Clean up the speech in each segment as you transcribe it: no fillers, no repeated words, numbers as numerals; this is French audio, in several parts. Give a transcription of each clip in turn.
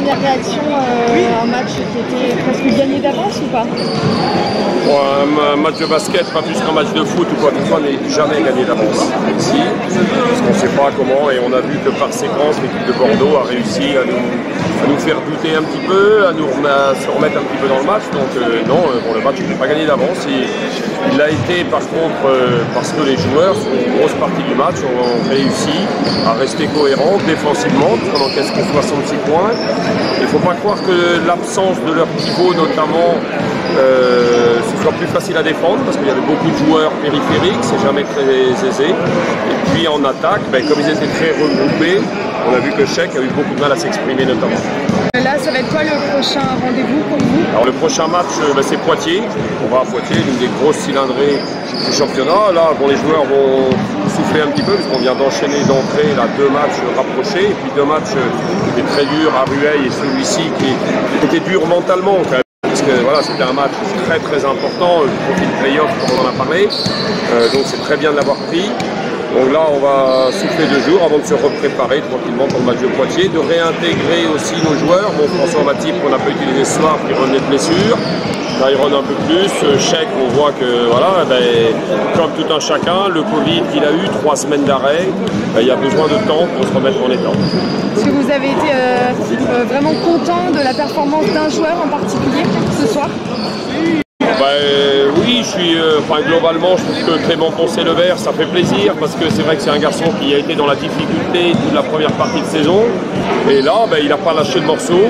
première réaction un match qui était presque gagné d'avance ou pas? Bon, un match de basket, pas plus qu'un match de foot ou quoi que ce soit, n'est jamais gagné d'avance. Ici, parce qu'on ne sait pas comment, et on a vu que par séquence, l'équipe de Bordeaux a réussi à nous faire douter un petit peu, à se remettre un petit peu dans le match. Donc non, bon, le match n'était pas gagné d'avance. Il l'a été par contre parce que les joueurs, sur une grosse partie du match, ont réussi à rester cohérents défensivement, parce qu'on encaisse que 66 points. Il ne faut pas croire que l'absence de leur pivot notamment ce soit plus facile à défendre, parce qu'il y avait beaucoup de joueurs périphériques, c'est jamais très aisé. Et puis en attaque, comme ils étaient très regroupés, on a vu que Sheik a eu beaucoup de mal à s'exprimer notamment. Là, ça va être quoi le prochain rendez-vous pour vous? Alors le prochain match, c'est Poitiers. On va à Poitiers, l'une des grosses cylindrées du championnat. Là, bon, les joueurs vont souffler un petit peu, parce qu'on vient d'enchaîner d'entrée deux matchs rapprochés, et puis deux matchs qui étaient très durs à Rueil, et celui-ci qui était dur mentalement quand même. Parce que voilà, c'était un match très très important, le profil play-off comme on en a parlé, donc c'est très bien de l'avoir pris. Donc là on va souffler 2 jours avant de se repréparer tranquillement pour le match de Poitiers, de réintégrer aussi nos joueurs. Bon, François Matip qu'on n'a pas utilisé ce soir, qui revenait de blessure, Tyron un peu plus, Sheik on voit que voilà, comme tout un chacun, le Covid qu'il a eu, 3 semaines d'arrêt, il y a besoin de temps pour se remettre en état. Est-ce que vous avez été vraiment content de la performance d'un joueur en particulier ce soir? Oui, je suis, globalement, je trouve que Clément Poncet-Levert, ça fait plaisir, parce que c'est vrai que c'est un garçon qui a été dans la difficulté toute la première partie de saison. Et là, il n'a pas lâché le morceau.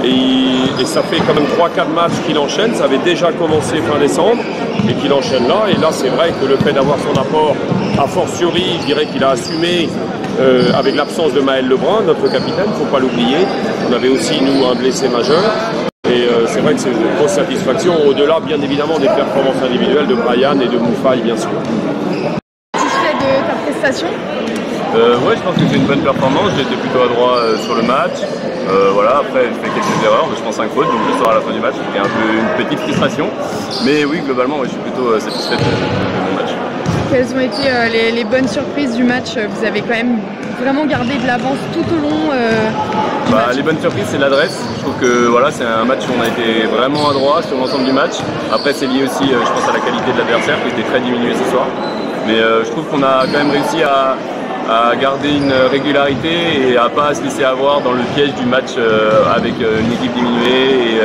Et ça fait quand même 3-4 matchs qu'il enchaîne. Ça avait déjà commencé fin décembre, et qu'il enchaîne là. Et là, c'est vrai que le fait d'avoir son apport, a fortiori, je dirais qu'il a assumé avec l'absence de Maël Lebrun, notre capitaine, il ne faut pas l'oublier. On avait aussi, nous, un blessé majeur. Et c'est vrai que c'est une grosse satisfaction, au-delà bien évidemment des performances individuelles de Brian et de Moufaï bien sûr. Satisfait de ta prestation? Ouais, je pense que c'est une bonne performance, j'ai été plutôt adroit sur le match. Voilà, après je fais quelques erreurs, je pense 5 fautes, donc le soir à la fin du match c'était un peu une petite frustration. Mais oui, globalement, je suis plutôt satisfait de mon match. Quelles ont été les bonnes surprises du match? Vous avez quand même vraiment gardé de l'avance tout au long du match. Les bonnes surprises, c'est l'adresse. Je trouve que voilà, c'est un match où on a été vraiment adroit sur l'ensemble du match. Après, c'est lié aussi, je pense, à la qualité de l'adversaire qui était très diminuée ce soir. Mais je trouve qu'on a quand même réussi à garder une régularité et à pas se laisser avoir dans le piège du match avec une équipe diminuée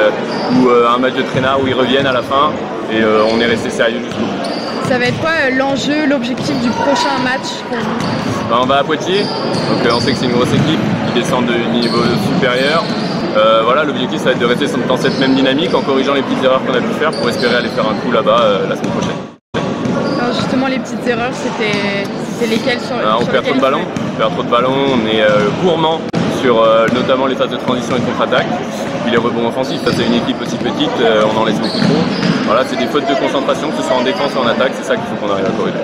ou un match de traînard où ils reviennent à la fin et on est resté sérieux jusqu'au bout. Ça va être quoi l'enjeu, l'objectif du prochain match pour vous? On va à Poitiers, donc on sait que c'est une grosse équipe qui descend de niveau supérieur. Voilà, l'objectif ça va être de rester dans cette même dynamique en corrigeant les petites erreurs qu'on a pu faire pour espérer aller faire un coup là-bas la semaine prochaine. Alors justement les petites erreurs, c'était lesquelles on perd trop de ballons, on est gourmand sur notamment les phases de transition et de contre-attaque. Puis les rebonds offensifs, ça c'est une équipe aussi petite, on en laisse beaucoup trop. Voilà, c'est des fautes de concentration, que ce soit en défense ou en attaque, c'est ça qu'il faut qu'on arrive à corriger.